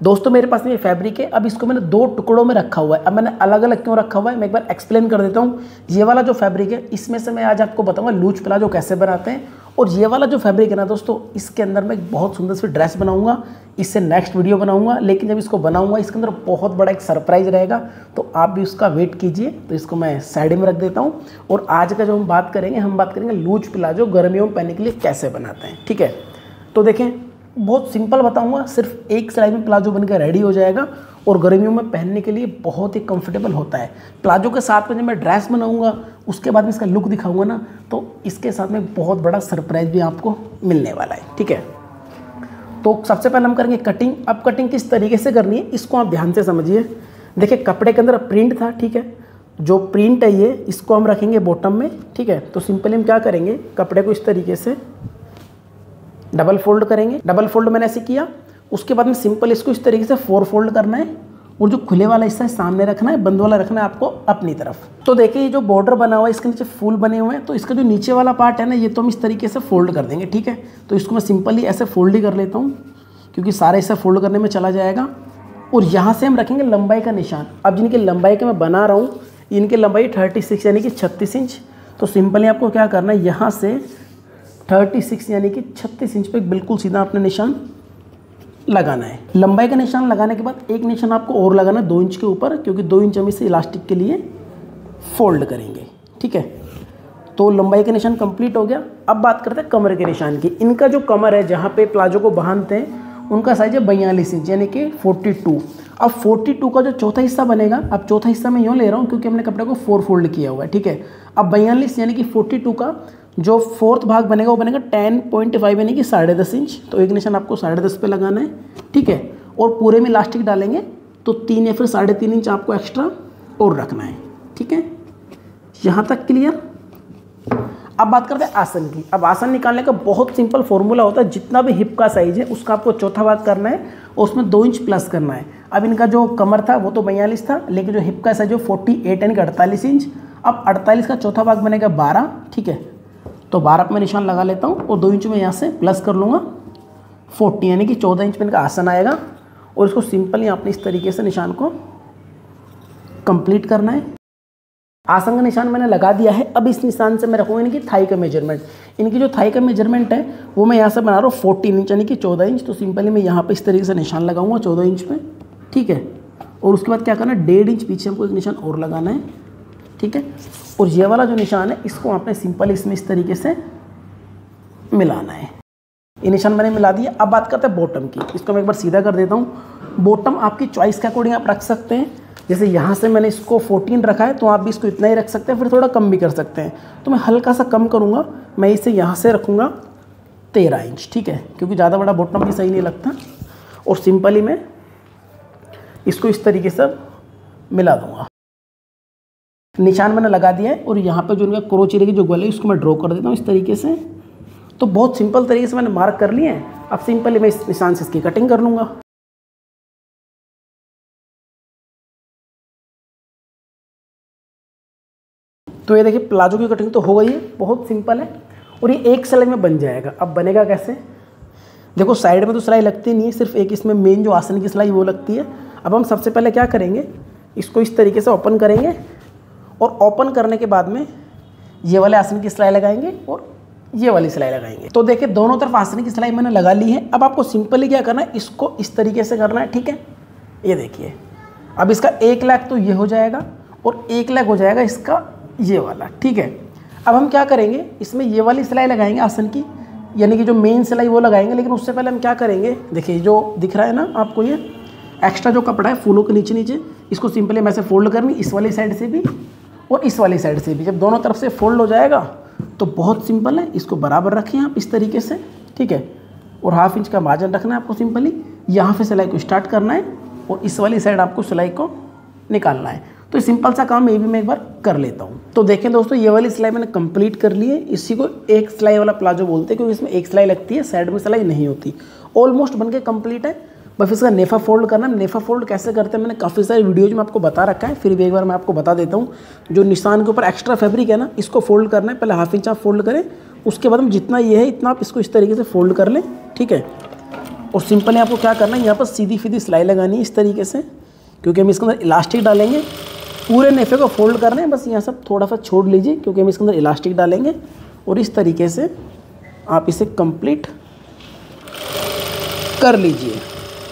दोस्तों मेरे पास में ये फैब्रिक है। अब इसको मैंने 2 टुकड़ों में रखा हुआ है। अब मैंने अलग अलग क्यों रखा हुआ है मैं एक बार एक्सप्लेन कर देता हूँ। ये वाला जो फैब्रिक है इसमें से मैं आज आपको बताऊंगा लूज प्लाजो कैसे बनाते हैं, और ये वाला जो फैब्रिक है ना दोस्तों, इसके अंदर मैं एक बहुत सुंदर सी ड्रेस बनाऊंगा। इससे नेक्स्ट वीडियो बनाऊंगा, लेकिन जब इसको बनाऊंगा इसके अंदर बहुत बड़ा एक सरप्राइज रहेगा, तो आप भी उसका वेट कीजिए। तो इसको मैं साइड में रख देता हूँ। और आज का जो हम बात करेंगे लूज प्लाजो गर्मियों में पहनने के लिए कैसे बनाते हैं। ठीक है, तो देखें बहुत सिंपल बताऊंगा, सिर्फ एक सिलाई में प्लाजो बनकर रेडी हो जाएगा और गर्मियों में पहनने के लिए बहुत ही कंफर्टेबल होता है। प्लाजो के साथ में जब मैं ड्रेस बनाऊंगा उसके बाद में इसका लुक दिखाऊंगा ना, तो इसके साथ में बहुत बड़ा सरप्राइज भी आपको मिलने वाला है। ठीक है, तो सबसे पहले हम करेंगे कटिंग। अब कटिंग किस तरीके से करनी है इसको आप ध्यान से समझिए। देखिए कपड़े के अंदर प्रिंट था, ठीक है, जो प्रिंट है ये इसको हम रखेंगे बॉटम में। ठीक है, तो सिंपली हम क्या करेंगे, कपड़े को इस तरीके से डबल फोल्ड करेंगे। डबल फोल्ड मैंने ऐसे किया, उसके बाद में सिंपल इसको इस तरीके से 4 फोल्ड करना है, और जो खुले वाला हिस्सा है सामने रखना है, बंद वाला रखना है आपको अपनी तरफ। तो देखिए ये जो बॉर्डर बना हुआ है इसके नीचे फूल बने हुए हैं, तो इसका जो नीचे वाला पार्ट है ना ये तो हम इस तरीके से फोल्ड कर देंगे। ठीक है, तो इसको मैं सिंपली ऐसे फोल्ड ही कर लेता हूँ, क्योंकि सारा हिस्सा फोल्ड करने में चला जाएगा। और यहाँ से हम रखेंगे लंबाई का निशान। अब जिनकी लंबाई का मैं बना रहा हूँ इनकी लंबाई 36 यानी कि 36 इंच। तो सिंपली आपको क्या करना है, यहाँ से 36 यानी कि 36 इंच पे बिल्कुल सीधा अपने निशान लगाना है। लंबाई का निशान लगाने के बाद एक निशान आपको और लगाना है 2 इंच के ऊपर, क्योंकि 2 इंच हम इसे इलास्टिक के लिए फोल्ड करेंगे। ठीक है, तो लंबाई का निशान कंप्लीट हो गया। अब बात करते हैं कमर के निशान की। इनका जो कमर है जहाँ पे प्लाजो को बांधते हैं उनका साइज है 42 इंच यानी कि 42। अब 42 का जो चौथा हिस्सा बनेगा, अब चौथा हिस्सा मैं यूँ ले रहा हूँ क्योंकि हमने कपड़े को 4 फोल्ड किया हुआ है। ठीक है, अब 42 यानी कि 42 का जो 4th भाग बनेगा वो बनेगा 10.5 यानी कि 10.5 इंच। तो एक निशान आपको 10.5 पे लगाना है। ठीक है, और पूरे में इलास्टिक डालेंगे तो 3 या फिर 3.5 इंच आपको एक्स्ट्रा और रखना है। ठीक है, यहाँ तक क्लियर। अब बात करते हैं आसन की। अब आसन निकालने का बहुत सिंपल फॉर्मूला होता है, जितना भी हिप का साइज है उसका आपको चौथा भाग करना है और उसमें 2 इंच प्लस करना है। अब इनका जो कमर था वो तो 42 था, लेकिन जो हिप का साइज है 48 यानी कि 48 इंच। अब 48 का चौथा भाग बनेगा 12। ठीक है, तो 12 पे मैं निशान लगा लेता हूँ और 2 इंच में यहाँ से प्लस कर लूँगा 40 यानी कि 14 इंच पे इनका आसन आएगा। और इसको सिंपली आपने इस तरीके से निशान को कंप्लीट करना है। आसन का निशान मैंने लगा दिया है। अब इस निशान से मैं रखूँगा इनकी थाई का मेजरमेंट। इनकी जो थाई का मेजरमेंट है वो मैं यहाँ से बना रहा हूँ 14 इंच यानी कि 14 इंच। तो सिंपली मैं यहाँ पे इस तरीके से निशान लगाऊंगा 14 इंच पे। ठीक है, और उसके बाद क्या करना है, 1.5 इंच पीछे हमको एक निशान और लगाना है। ठीक है, और ये वाला जो निशान है इसको आपने सिंपल इसमें इस तरीके से मिलाना है। ये निशान मैंने मिला दिया। अब बात करते हैं बॉटम की। इसको मैं एक बार सीधा कर देता हूँ। बॉटम आपकी चॉइस के अकॉर्डिंग आप रख सकते हैं। जैसे यहाँ से मैंने इसको 14 रखा है, तो आप भी इसको इतना ही रख सकते हैं, फिर थोड़ा कम भी कर सकते हैं। तो मैं हल्का सा कम करूँगा, मैं इसे यहाँ से रखूँगा 13 इंच। ठीक है, क्योंकि ज़्यादा बड़ा बॉटम भी सही नहीं लगता। और सिंपली मैं इसको इस तरीके से मिला दूँगा। निशान मैंने लगा दिया है और यहाँ पे जो उनका क्रोच एरिया की जो गोल है इसको मैं ड्रॉ कर देता हूँ इस तरीके से। तो बहुत सिंपल तरीके से मैंने मार्क कर लिए हैं। अब सिंपली मैं इस निशान से इसकी कटिंग कर लूँगा। तो ये देखिए प्लाजो की कटिंग तो हो गई है, बहुत सिंपल है और ये एक सिलाई में बन जाएगा। अब बनेगा कैसे, देखो साइड में तो सिलाई लगती नहीं है, सिर्फ एक इसमें मेन जो आसन की सिलाई वो लगती है। अब हम सबसे पहले क्या करेंगे, इसको इस तरीके से ओपन करेंगे और ओपन करने के बाद में ये वाले आसन की सिलाई लगाएंगे और ये वाली सिलाई लगाएंगे। तो देखिए दोनों तरफ आसन की सिलाई मैंने लगा ली है। अब आपको सिंपली क्या करना है, इसको इस तरीके से करना है। ठीक है, ये देखिए अब इसका 1 लेग तो ये हो जाएगा और 1 लेग हो जाएगा इसका ये वाला। ठीक है, अब हम क्या करेंगे, इसमें ये वाली सिलाई लगाएंगे आसन की, यानी कि जो मेन सिलाई वो लगाएंगे। लेकिन उससे पहले हम क्या करेंगे, देखिए जो दिख रहा है ना आपको, ये एक्स्ट्रा जो कपड़ा है फूलों के नीचे नीचे, इसको सिंपली मैं ऐसे फोल्ड करनी, इस वाली साइड से भी और इस वाली साइड से भी। जब दोनों तरफ से फोल्ड हो जाएगा तो बहुत सिंपल है, इसको बराबर रखें आप इस तरीके से। ठीक है, और 1/2 इंच का मार्जिन रखना है आपको। सिंपली यहाँ पे सिलाई को स्टार्ट करना है और इस वाली साइड आपको सिलाई को निकालना है। तो सिंपल सा काम ये भी मैं एक बार कर लेता हूँ। तो देखें दोस्तों, ये वाली सिलाई मैंने कंप्लीट कर ली है। इसी को एक सिलाई वाला प्लाजो बोलते हैं, क्योंकि इसमें एक सिलाई लगती है, साइड में सिलाई नहीं होती। ऑलमोस्ट बनके कंप्लीट है, बस इसका नेफा फोल्ड करना है। नेफा फोल्ड कैसे करते हैं मैंने काफ़ी सारी वीडियोज में आपको बता रखा है, फिर भी एक बार मैं आपको बता देता हूँ। जो निशान के ऊपर एक्स्ट्रा फैब्रिक है ना, इसको फोल्ड करना है। पहले 1/2 इंच आप फोल्ड करें, उसके बाद हम जितना ये है इतना आप इसको इस तरीके से फोल्ड कर लें। ठीक है, और सिंपली आपको क्या करना है, यहाँ पर सीधी सीधी सिलाई लगानी है इस तरीके से, क्योंकि हम इसके अंदर इलास्टिक डालेंगे। पूरे नेफे को फोल्ड करना है, बस यहाँ सब थोड़ा सा छोड़ लीजिए क्योंकि हम इसके अंदर इलास्टिक डालेंगे। और इस तरीके से आप इसे कंप्लीट कर लीजिए।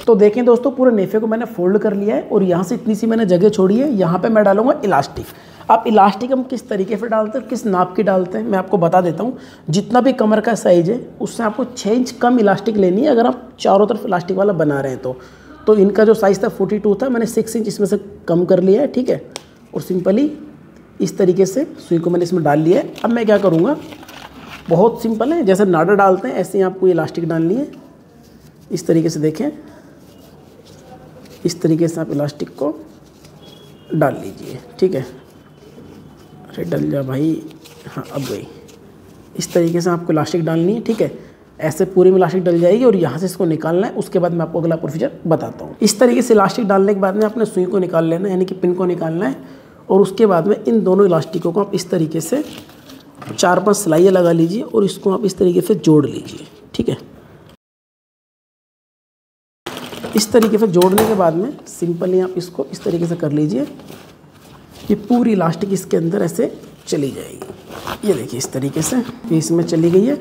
तो देखें दोस्तों, पूरे नेफे को मैंने फोल्ड कर लिया है और यहाँ से इतनी सी मैंने जगह छोड़ी है, यहाँ पे मैं डालूंगा इलास्टिक। आप इलास्टिक हम किस तरीके से डालते हैं, किस नाप की डालते हैं, मैं आपको बता देता हूँ। जितना भी कमर का साइज़ है उससे आपको 6 इंच कम इलास्टिक लेनी है अगर आप चारों तरफ इलास्टिक वाला बना रहे हैं तो इनका जो साइज़ था 42 था, मैंने 6 इंच इसमें से कम कर लिया है, ठीक है। और सिंपली इस तरीके से सुई को मैंने इसमें डाल लिया है। अब मैं क्या करूँगा, बहुत सिंपल है, जैसे नाड़ा डालते हैं ऐसे ही आपको इलास्टिक डालनी है। इस तरीके से देखें, इस तरीके से आप इलास्टिक को डाल लीजिए, ठीक है। अरे डल जा भाई, हाँ अब गई। इस तरीके से आपको इलास्टिक डालनी है, ठीक है। ऐसे पूरी में इलास्टिक डल जाएगी और यहाँ से इसको निकालना है। उसके बाद मैं आपको अगला प्रोसीजर बताता हूँ। इस तरीके से इलास्टिक डालने के बाद में आपने सुई को निकाल लेना है, यानी कि पिन को निकालना है। और उसके बाद में इन दोनों इलास्टिकों को आप इस तरीके से 4-5 सिलाइयाँ लगा लीजिए और इसको आप इस तरीके से जोड़ लीजिए, ठीक है। इस तरीके से जोड़ने के बाद में सिंपली आप इसको इस तरीके से कर लीजिए। ये पूरी इलास्टिक इसके अंदर ऐसे चली जाएगी। ये देखिए इस तरीके से ये इसमें चली गई है।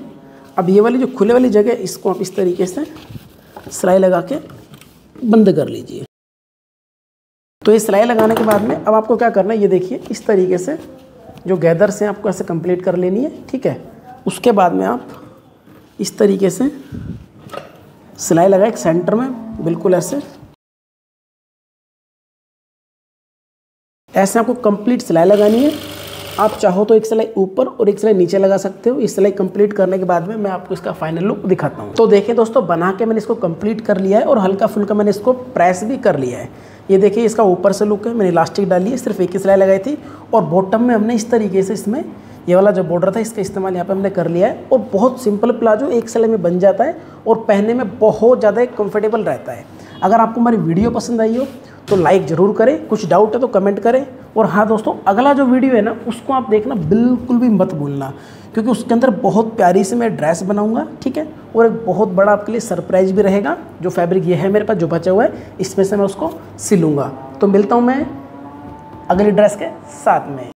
अब ये वाली जो खुले वाली जगह इसको आप इस तरीके से सिलाई लगा के बंद कर लीजिए। तो ये सिलाई लगाने के बाद में अब आपको क्या करना है, ये देखिए इस तरीके से जो गैदर से आपको ऐसे कंप्लीट कर लेनी है, ठीक है। उसके बाद में आप इस तरीके से सिलाई लगाए एक सेंटर में, बिल्कुल ऐसे आपको कंप्लीट सिलाई लगानी है। आप चाहो तो एक सिलाई ऊपर और एक सिलाई नीचे लगा सकते हो। इस सिलाई कंप्लीट करने के बाद में मैं आपको इसका फाइनल लुक दिखाता हूँ। तो देखिए दोस्तों, बना के मैंने इसको कंप्लीट कर लिया है और हल्का फुल्का मैंने इसको प्रेस भी कर लिया है। ये देखिए इसका ऊपर से लुक है। मैंने इलास्टिक डाली है, सिर्फ एक ही सिलाई लगाई थी। और बॉटम में हमने इस तरीके से इसमें ये वाला जो बॉर्डर था इसका इस्तेमाल यहाँ पे हमने कर लिया है। और बहुत सिंपल प्लाजो एक सिलाई में बन जाता है और पहनने में बहुत ज़्यादा कंफर्टेबल रहता है। अगर आपको हमारी वीडियो पसंद आई हो तो लाइक ज़रूर करें, कुछ डाउट है तो कमेंट करें। और हाँ दोस्तों, अगला जो वीडियो है ना उसको आप देखना बिल्कुल भी मत भूलना, क्योंकि उसके अंदर बहुत प्यारी से मैं ड्रेस बनाऊंगा, ठीक है। और एक बहुत बड़ा आपके लिए सरप्राइज भी रहेगा। जो फैब्रिक ये है मेरे पास जो बचा हुआ है, इसमें से मैं उसको सिलूँगा। तो मिलता हूँ मैं अगली ड्रेस के साथ में।